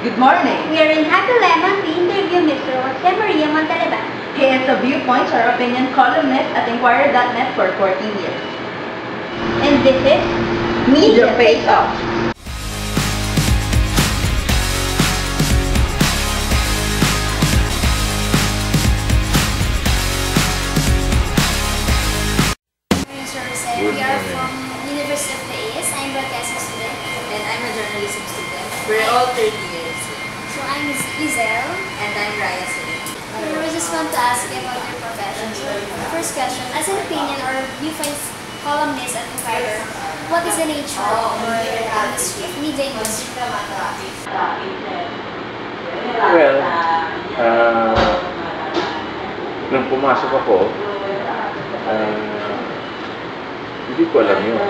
Good morning. We are in Happy Lemon to interview Mr. Jose Maria Montalban. He is a Viewpoints or Opinion columnist at Inquirer.net for 14 years. And this is Media Face Off. Mr. Jose, we are from University of the AS. I'm a broadcasting student. And I'm a journalism student. We're all 30 years. So I'm Lizelle. And I'm Raya Singh. We just want to ask you about your profession. So, first question, as an opinion or viewpoints columnist at Inquirer, what is the nature of your industry, media industry? Well, nung pumasok ako, hindi ko alam yun.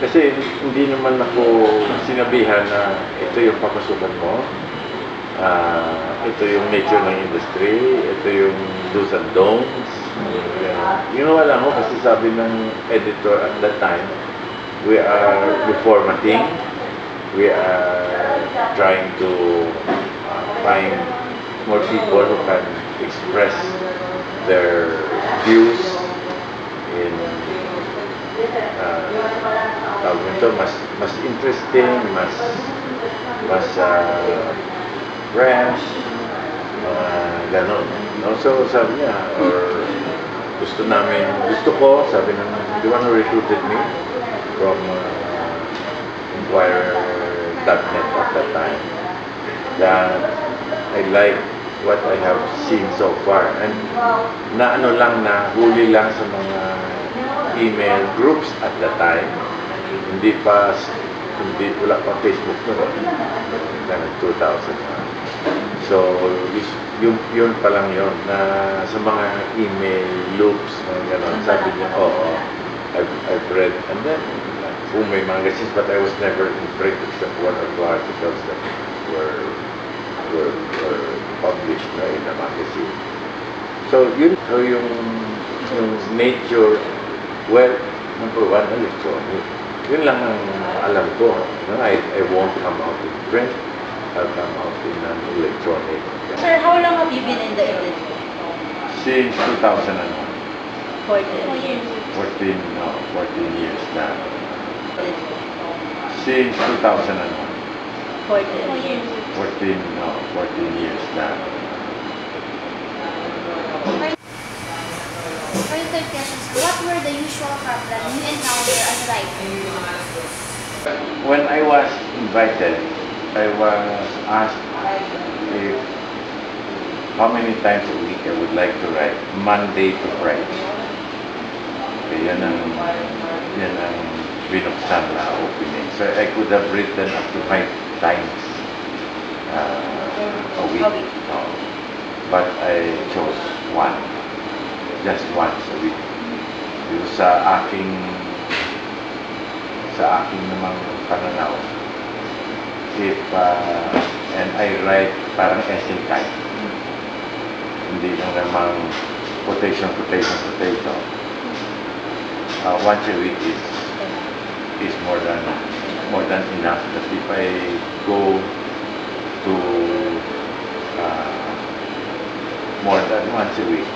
Kasi hindi naman ako sinabihan na ito yung papasukan mo, ito yung nature ng industry, ito yung do's and don'ts. Ginawa lang ako kasi sabi ng editor at that time, we are reformating, we are trying to find more people who can express their views in mas interesting, mas fresh, ganon. So sabi niya, or gusto ko, sabi ng the one who recruited me from Inquirer.net at that time, that I like what I have seen so far. And huli lang sa mga email groups at that time. Wala pa Facebook noon. 2000. So, yun pa lang yun, na sa mga email loops, gano'n, sabi niya, I've read, and then, may magazines, but I was never in print except one or two articles that were published in a magazine. So, yung nature, well, number one, electronic. Yun lang ang alam ko. I won't come out in print. I'll come out in an electronic. Sir, how long have you been in the industry? Since 2001. 14 years. 14 years na. Since 2001. 14 years. 14 years na. For the third question, sir, what were the usual problems you encounter as a writer? When I was invited, I was asked how many times a week I would like to write, Monday to Friday. Okay, yan ang binuksan na opening. So I could have written up to 5 times a week. But I chose one. Just once a week. Sa aking namang pananaw. And I write parang essay type. Hindi lang namang quotation. Once a week is more than enough. But if I go to more than once a week,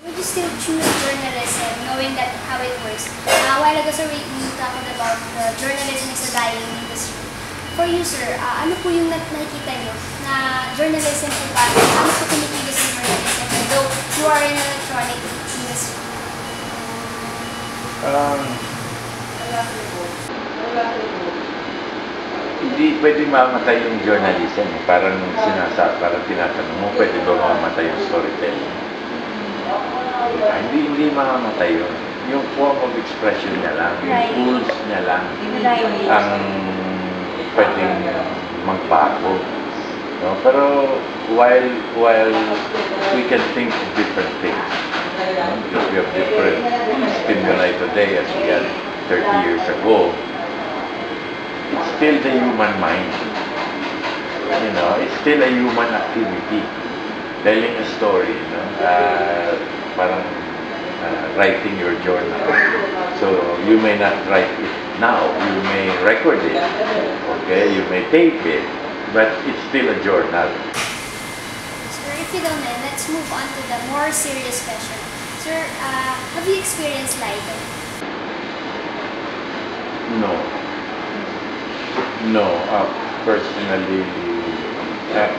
Would you still choose journalism, knowing that how it works? A while ago, sir, we talked about the journalism is a dying industry. For you, sir, ano po yung nakikita niyo na journalism po ba? Ano po kinikilos ng journalism? Though you are in electronic industry. Hindi pwede mamatay yung journalism. Parang tinatanong mo, pwede ba mamatay yung storytelling? Hindi mamamatay yun. Yung form of expression niya lang, yung tools niya lang, ang pwedeng magbago. No? Pero while we can think of different things, because we have different stimuli today as we had 30 years ago, it's still the human mind. It's still a human activity. Telling a story, parang writing your journal. So you may not write it now. You may record it. Okay, you may tape it, but it's still a journal. Sir, if you don't mind, let's move on to the more serious question. Sir, have you experienced libel? No. No. Personally,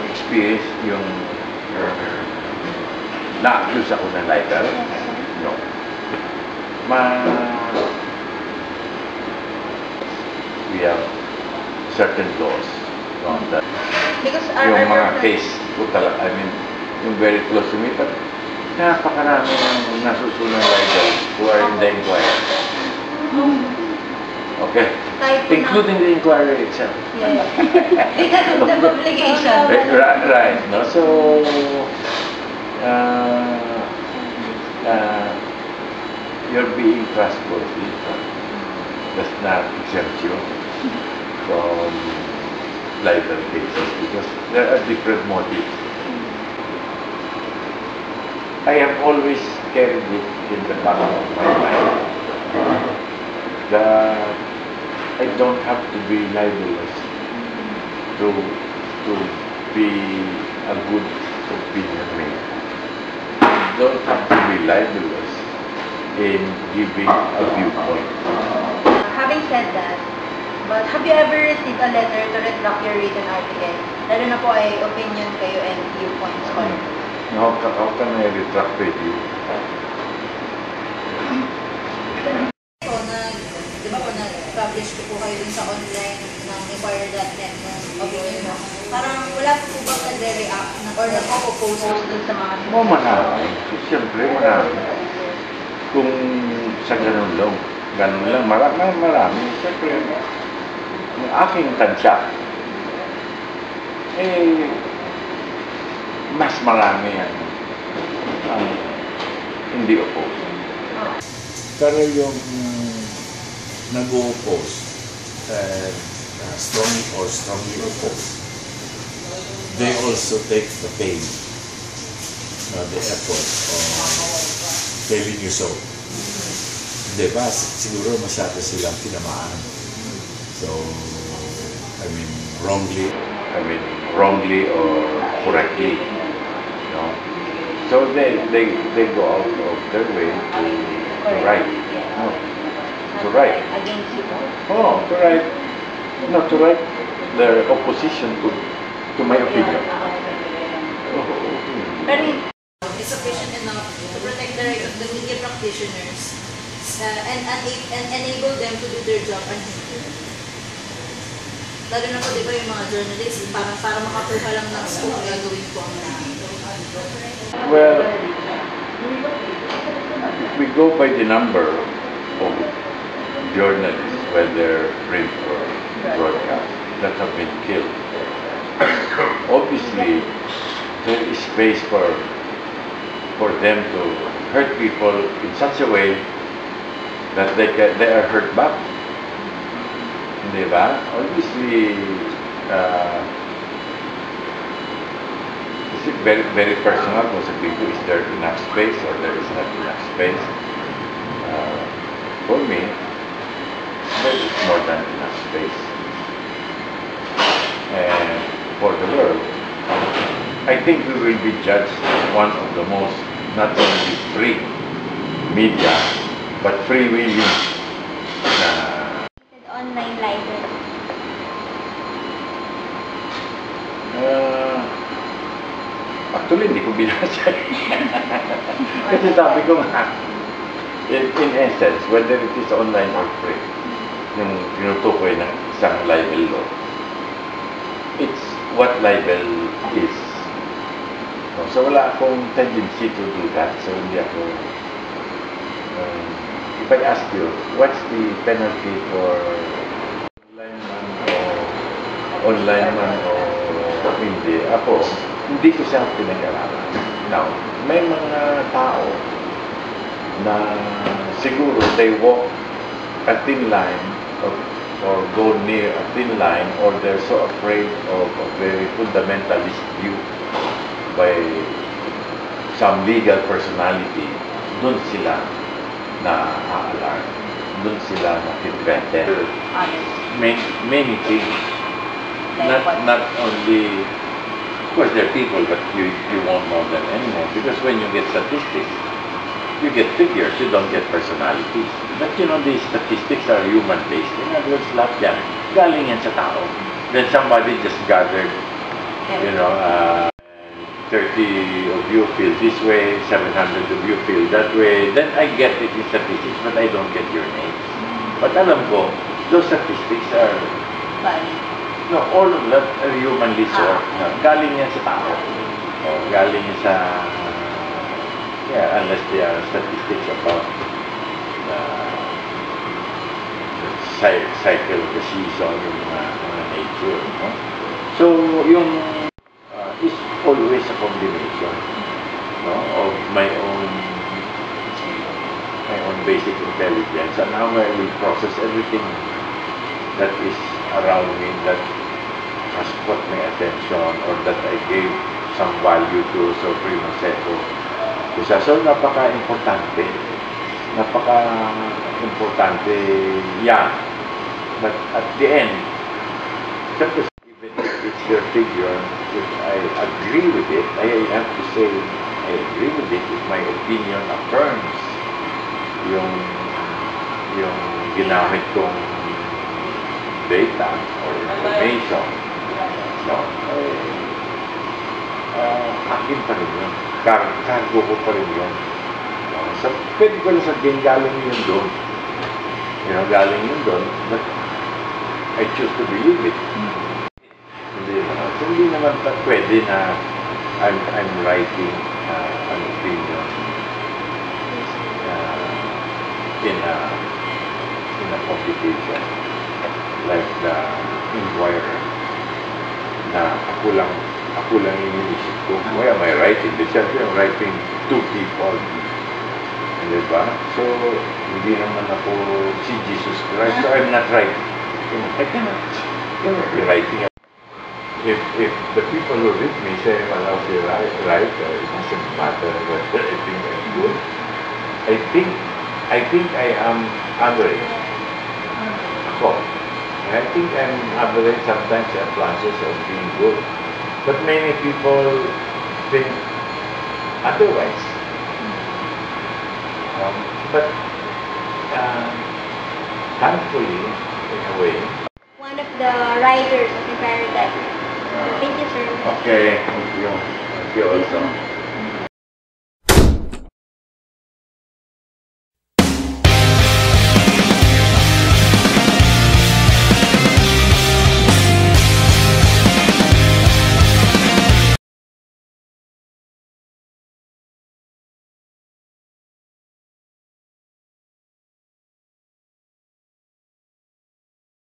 experience yung na-accuse ako ng libel. No. We have certain laws on that. Because Yung mga case ko talaga, I mean, yung very close to me, but napakarami ng nasusunod libel who are in the inquiry. Okay? Including the inquiry itself. Yeah. Because of the publication. Right, no? So, you're being trustworthy. Does not exempt you from libel cases because there are different motives. I have always carried it in the back of my mind that I don't have to be libelous to be a good opinion maker. I don't have to be libelous in giving a viewpoint. Having said that, but have you ever received a letter to retract your written article? Lalo na po ay opinion kayo and viewpoints ko. How can I retract with you? So, di ba po nag-publish ko po kayo dun sa online ng Inquirer.net ng opinion mo? Parang wala po bang nagre-react or nagpo-post dun sa mga Marami. Siyempre, marami. Kung sa ganun lang, marami. Siyempre, ang aking tansya, mas marami ang hindi oppose. Pero yung nag-o-oppose, strongly oppose, they also take the pain, the effort of telling you so. Diba? Siguro masyado silang tinamaan. So, I mean, wrongly or correctly. You know? So they go out of their way to write. No. To write. Against you po? Oh, to write their opposition to my opinion. Pero is sufficient enough to protect the right of the media practitioners and enable them to do their job unhindered. Lalo na po, di ba, yung mga journalists, para makakuha lang ng scoop, gagawin po ang lahat. Well, if we go by the number of journalists, whether print or broadcast, that have been killed, obviously there is space for them to hurt people in such a way that they are hurt back. Diba? Obviously, it's very, very personal kung sabihin ko, is there enough space or there is not enough space? For me, there is more than enough space. And for the world, I think we will be judged as one of the most, not only free media, but free-willing Online libel. Actually, hindi ko binasa. Kasi sabi ko nga, in essence, whether it is online or free, yung tinutukoy ng isang libel law, it's what libel is. So wala akong tendency to do that. So hindi ako, if I ask you, what's the penalty for online man o hindi? Ako, hindi ko siya pinag-aralan. Now, may mga tao na siguro they walk a thin line or go near a thin line, or they're so afraid of a very fundamentalist view by some legal personality, dun sila na-alarm. dun sila makipete. Honest. Many things. Like what? Not only, of course there are people, but you won't know them anymore. Because when you get statistics, you get figures, you don't get personalities. But you know, these statistics are human-based. In other words, lahat yan, galing yan sa tao. Then somebody just gathered, you know, 30 of you feel this way, 700 of you feel that way. Then I get it in statistics, but I don't get your names. But alam ko, those statistics are, Bali. no, all of that are humanly sourced. No, galing yan sa tao. O, galing yan sa, yeah, unless they are statistics about the cycle of the season, yung mga nature. No? So, yung is always a combination, no, of my own basic intelligence and how I will process everything that is around me that has caught my attention or that I gave some value to. So primo seco. So napaka-importante. Yeah. But at the end, even if it's your figure, if I agree with it, I have to say I agree with it if my opinion affirms yung ginamit kong data or information, no? Akin pa rin yun. Cargo ko pa rin yun. No? So, pwede ko lang sabihin galing yun doon. You know, galing yun doon, but I choose to believe it. Hindi naman pwede na I'm writing an opinion in a publication like the Inquirer na ako lang iniisip ko. Why am I writing? Because I'm writing to people. Diba? So, hindi naman ako si Jesus Christ. So, I'm not writing. I cannot be writing. If the people who read me say, well, I was right, it doesn't matter whether I think I'm good. I think I am average. Ako. I think I'm average. Sometimes I have flashes of being good. But many people think otherwise. But thankfully, in a way, One of the writers of the paradigm. Thank you, sir. okay, thank you. Thank you also.